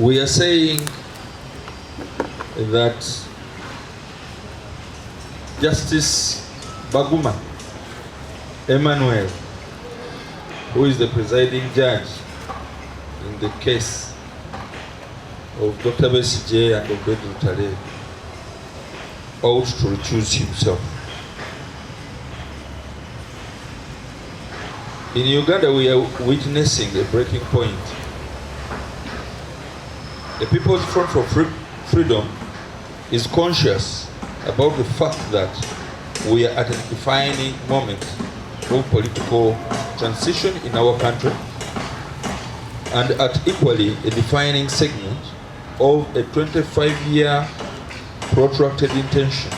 we are saying that Justice Baguma Emmanuel, who is the presiding judge in the case of Dr. Besigye and of Bendera, ought to recuse himself. In Uganda, we are witnessing a breaking point. The People's Front for Freedom is conscious about the fact that we are at a defining moment of political transition in our country, and at equally a defining segment of a 25-year protracted intention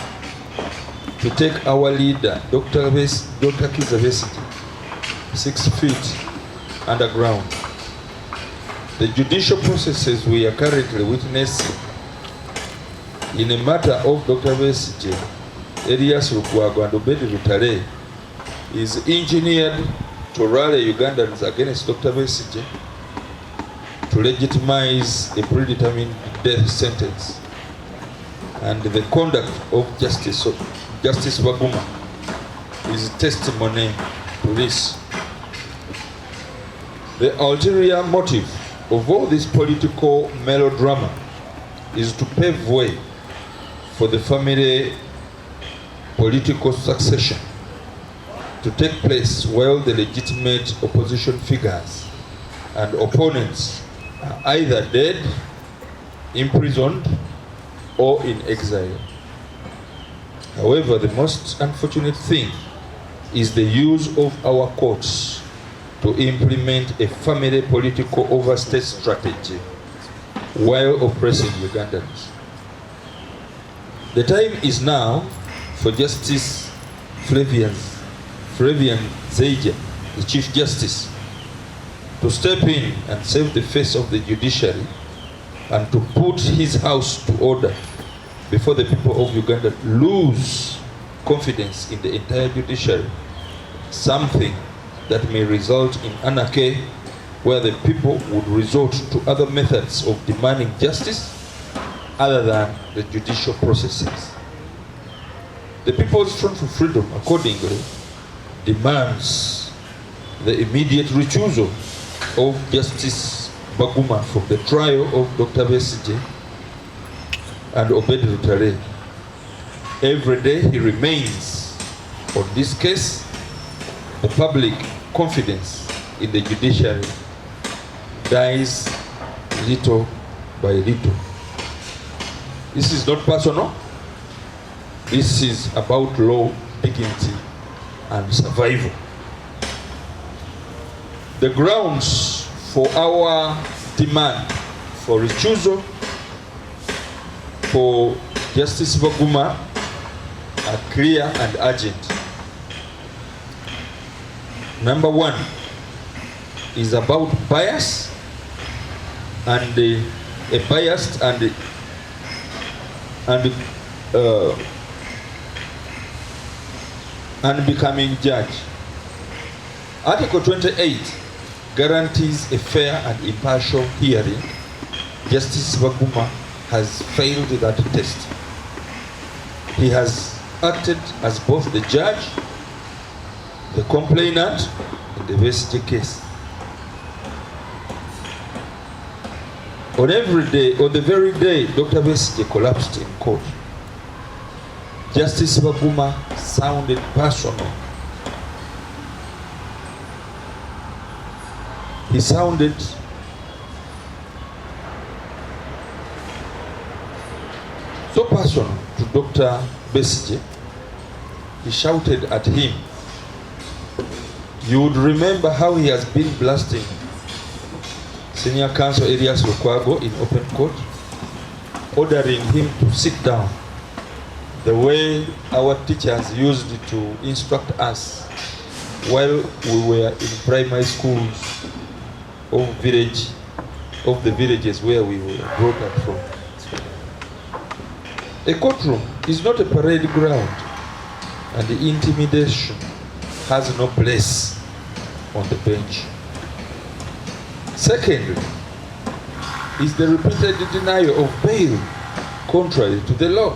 to take our leader, Dr. Kizza, 6 feet underground. The judicial processes we are currently witnessing in a matter of Dr. Besigye, Elias Lukwago and Bendera is engineered to rally Ugandans against Dr. Besigye, to legitimize a predetermined death sentence, and the conduct of Justice Baguma is testimony to this. The ulterior motive of all this political melodrama is to pave way for the family political succession to take place while the legitimate opposition figures and opponents are either dead, imprisoned, or in exile. However, the most unfortunate thing is the use of our courts to implement a family political overstay strategy while oppressing Ugandans. The time is now for Justice Flavian Besigye, the Chief Justice, to step in and save the face of the judiciary and to put his house to order before the people of Uganda lose confidence in the entire judiciary, something that may result in anarchy where the people would resort to other methods of demanding justice other than the judicial processes. The People's Front for Freedom, accordingly, demands the immediate recusal of Justice Baguma from the trial of Dr. Besigye and Bendera. Every day he remains on this case, the public confidence in the judiciary dies little by little. This is not personal. This is about law, dignity, and survival. The grounds for our demand for recusal for Justice Baguma are clear and urgent. Number one is about bias and a biased and becoming judge. Article 28 guarantees a fair and impartial hearing. Justice Baguma has failed that test. He has acted as both the judge, the complainant in the Besigye case. On the very day Dr. Besigye collapsed in court, Justice Baguma sounded personal. He sounded so personal to Dr. Besigye. He shouted at him. You would remember how he has been blasting Senior Counsel Elias Lukwago in open court, ordering him to sit down, the way our teachers used to instruct us while we were in primary schools of the villages where we were brought up from. A courtroom is not a parade ground, and the intimidation has no place on the bench. Secondly, is the repeated denial of bail contrary to the law.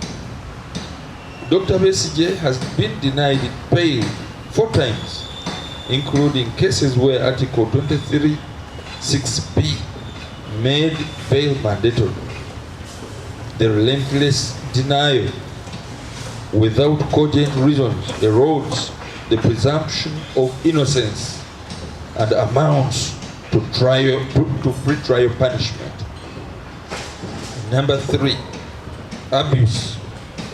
Dr. Besigye has been denied bail 4 times, including cases where Article 23(6)(b) made bail mandatory. The relentless denial without cogent reasons erodes the presumption of innocence and amounts to pre-trial punishment. Number 3, abuse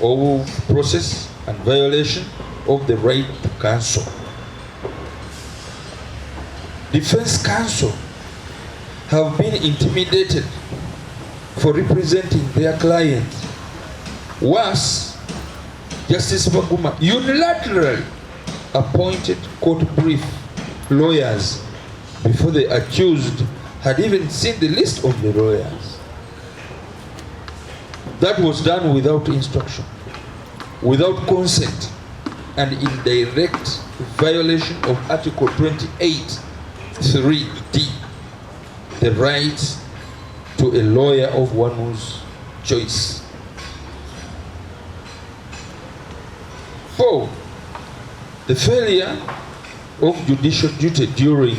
of process and violation of the right to counsel. Defense counsel have been intimidated for representing their clients. Worse, Justice Baguma unilaterally appointed court brief lawyers before the accused had even seen the list of the lawyers. That was done without instruction, without consent, and in direct violation of Article 28(3)(d), the right to a lawyer of one's choice. 4, the failure of judicial duty during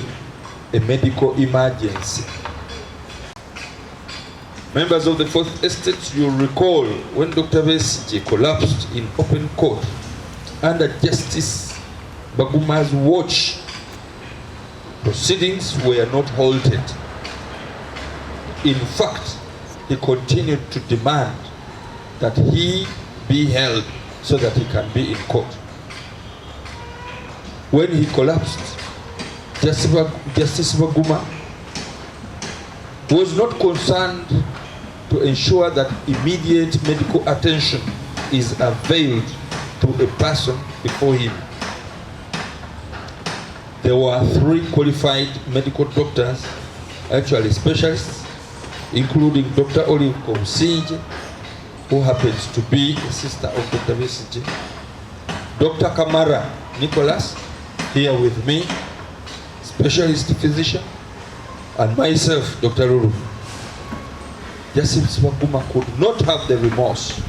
a medical emergency. Members of the Fourth Estate, you'll recall when Dr. Besigye collapsed in open court under Justice Baguma's watch, proceedings were not halted. In fact, he continued to demand that he be held so that he can be in court. When he collapsed, Justice Baguma was not concerned to ensure that immediate medical attention is availed to a person before him. There were 3 qualified medical doctors, actually specialists, including Dr. Bulimumatiga, who happens to be a sister of Dr. Besigye, Dr. Kamara Nicholas, here with me, specialist physician, and myself, Dr. Lulu. Justice Baguma could not have the remorse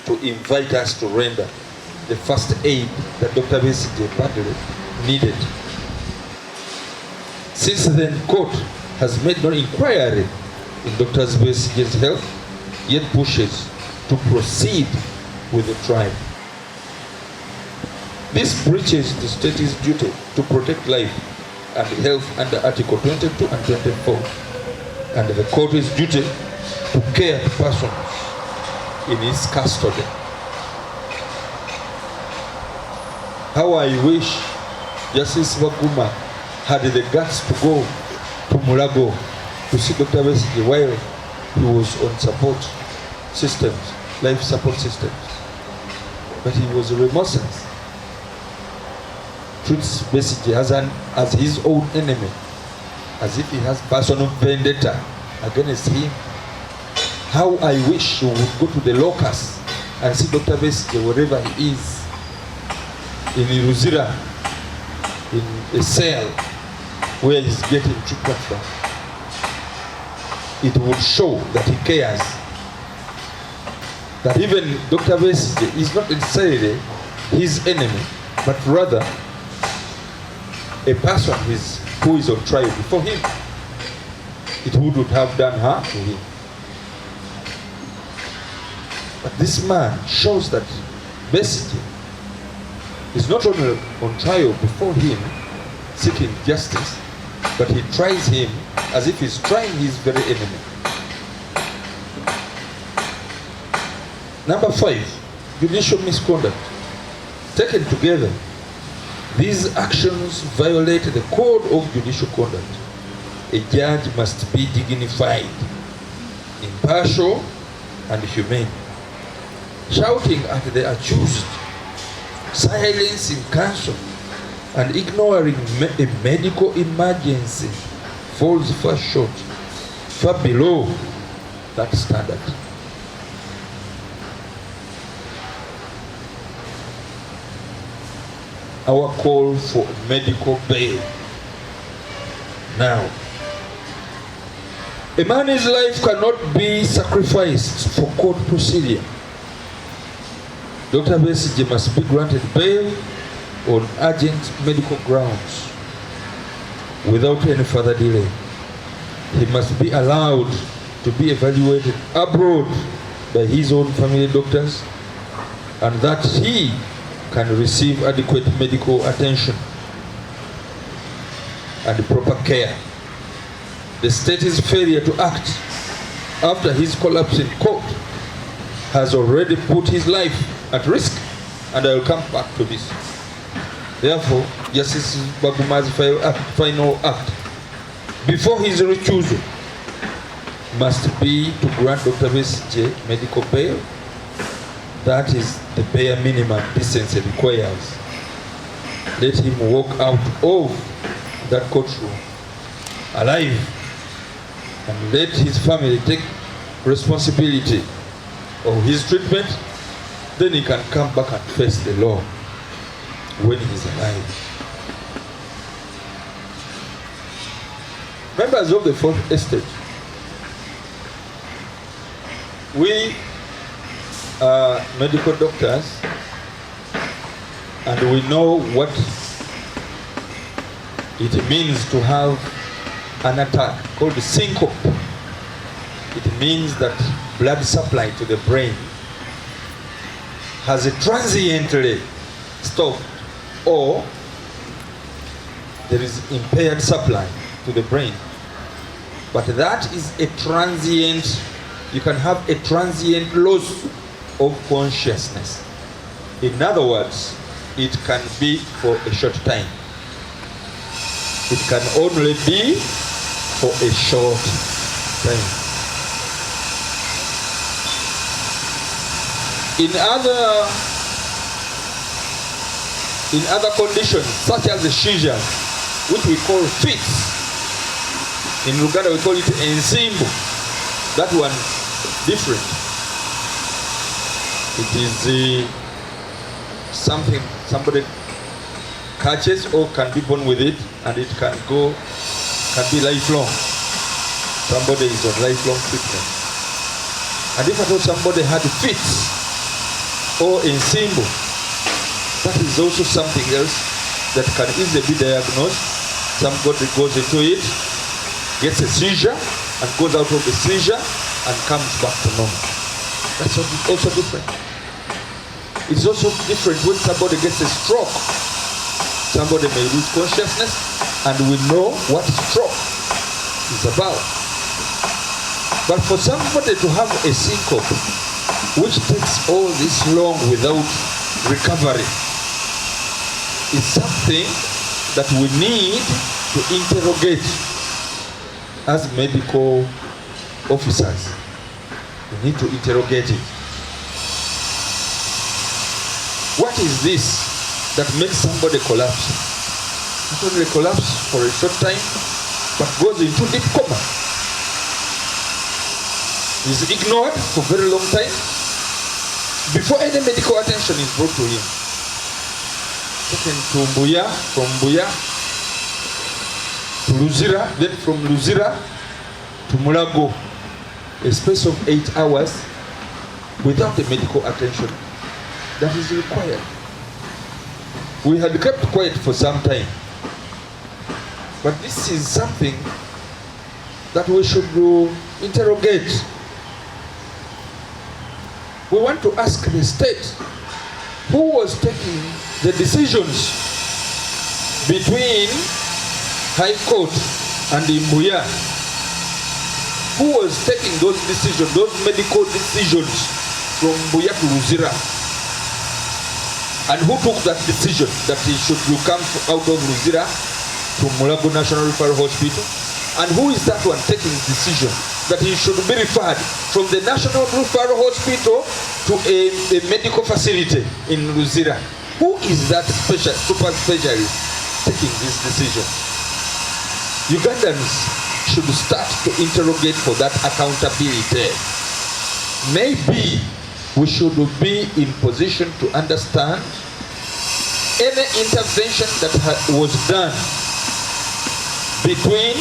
to invite us to render the first aid that Dr. Besigye badly needed. Since then, court has made no inquiry in Dr. Besigye's health, yet pushes to proceed with the trial. This breaches the state's duty to protect life and health under Article 22 and 24, and the court's duty to care for persons in its custody. How I wish Justice Baguma had the guts to go to Mulago to see Dr. Besigye while he was on support systems, life support systems. But he was remorseless. Treats Besigye as his own enemy, as if he has personal vendetta against him. How I wish he would go to the locus and see Dr. Besigye wherever he is, in Iruzira, in a cell where he's getting treatment from. It would show that he cares. That even Dr. Besigye is not necessarily his enemy, but rather a person who is on trial before him. It would have done harm to him. But this man shows that Besigye is not only on trial before him, seeking justice, but he tries him as if he's trying his very enemy. Number 5, judicial misconduct. Taken together, these actions violate the code of judicial conduct. A judge must be dignified, impartial, and humane. Shouting at the accused, silencing counsel, and ignoring a medical emergency falls far short, far below that standard. Our call for medical bail. Now, A man's life cannot be sacrificed for court procedure. Dr. Besigye must be granted bail on urgent medical grounds without any further delay. He must be allowed to be evaluated abroad by his own family doctors, and that he can receive adequate medical attention and proper care. The state's failure to act after his collapse in court has already put his life at risk, and I will come back to this. Therefore, Justice Baguma's final act before his recusal must be to grant Dr. Besigye medical bail. That is the bare minimum decency requires. Let him walk out of that courtroom alive, and let his family take responsibility of his treatment. Then he can come back and face the law when he's alive. Members of the Fourth Estate, we are medical doctors, and we know what it means to have an attack called syncope. It means that blood supply to the brain has transiently stopped, or there is impaired supply to the brain. But that is a transient, you can have a transient loss of consciousness. In other words, it can be for a short time. It can only be for a short time. In other conditions, such as the seizure, which we call fits, in Uganda we call it ensimbu. That one different. It is something somebody catches or can be born with it, and it can be lifelong. Somebody is on lifelong treatment. And if at all somebody had fits or ensimbu, that is also something else that can easily be diagnosed. Somebody goes into it, gets a seizure, and goes out of the seizure and comes back to normal. That's also different. It's also different when somebody gets a stroke. Somebody may lose consciousness, and we know what stroke is about. But for somebody to have a syncope, which takes all this long without recovery, is something that we need to interrogate as medical officers. We need to interrogate it. What is this that makes somebody collapse? Not only collapse for a short time, but goes into deep coma. Is ignored for a very long time before any medical attention is brought to him. Taken to Mbuya, from Mbuya to Luzira, then from Luzira to Mulago, a space of 8 hours without the medical attention that is required. We had kept quiet for some time, but this is something that we should interrogate. We want to ask the state, who was taking the decisions between High Court and Mbuya? Who was taking those decisions, those medical decisions from Mbuya to Luzira? And who took that decision that he should come out of Luzira to Mulago National Referral Hospital? And who is that one taking the decision that he should be referred from the National Referral Hospital to a medical facility in Luzira? Who is that super specialist taking this decision? Ugandans should start to interrogate for that accountability. Maybe we should be in position to understand any intervention that was done between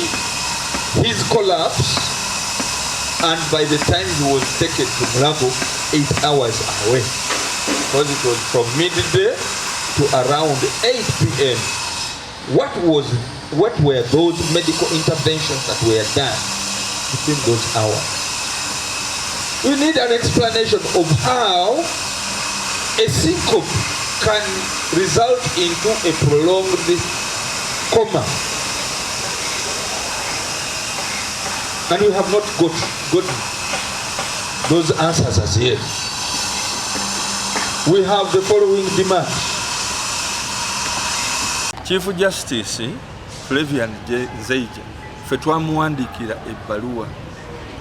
his collapse And by the time he was taken to Mulago, 8 hours away, because it was from midday to around 8 p.m. What were those medical interventions that were done between those hours? We need an explanation of how a syncope can result into a prolonged coma. And we have not got those answers as yet. We have the following demand. Chief Justice Flavian Besigye ffe twamuwandikira ebbaluwa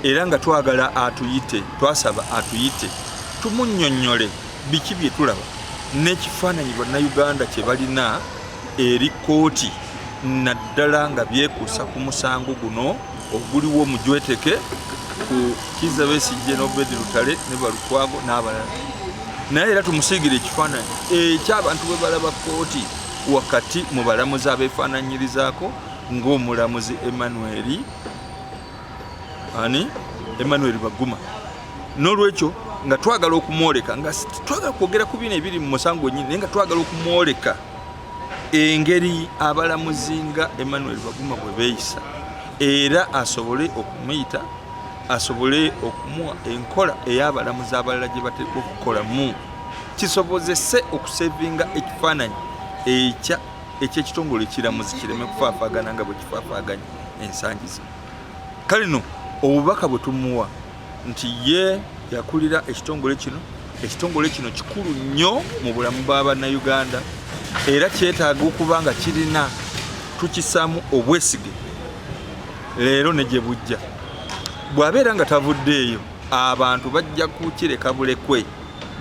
era nga twagala atuyite, twasaba atuyite tumunnyonnyole biki bye tulaba n'ekifaananyi Bannauganda kye balina eri kkooti naddala nga byekuusa ku musango guno oguliwo mu Jweteke ku Kizza Besigye n'Obedi Lutale ne Balukwago n'abalala. Naye era tumusiigire ekifaananyi eky'abantu bwe balaba kkooti wakati mu balamuzi abeefaananyirizaako ng'omulamuzi Emmanuel Baguma. N'olwekyo nga twagala okumwoleka, nga twagala kwogera ku bino ebiri mu musango nnyini, naye nga twagala okumwoleka engeri abalamuzi nga Emmanuel Baguma bwe beeyisa, era asobole okumuyita, asobole okumuwa enkola ey'abalamuzi abalala gye bateekwa okukolamu, kisobozese okusevinga ekifaananyi eky'ekitongole ekiramuzi kireme kufaafagana nga bwe kifaafaganya ensangi zino. Kale no obubaka bwe tumuwa nti ye yakulira ekitongole kino kikulu nnyo mu bulamu bw'Abannayuganda era kyetaaga okuba nga kirina tukisaamu obwesige leero ne gye bujja. Bw'abeera nga tavuddeeyo, abantu bajja kukireka bulekwe,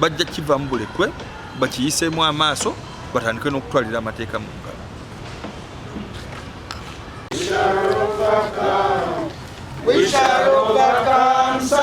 bajja kivamu bulekwe, bakiyiseemu amaaso, batandike n'okutwalira amateeka mu ngalo. We shall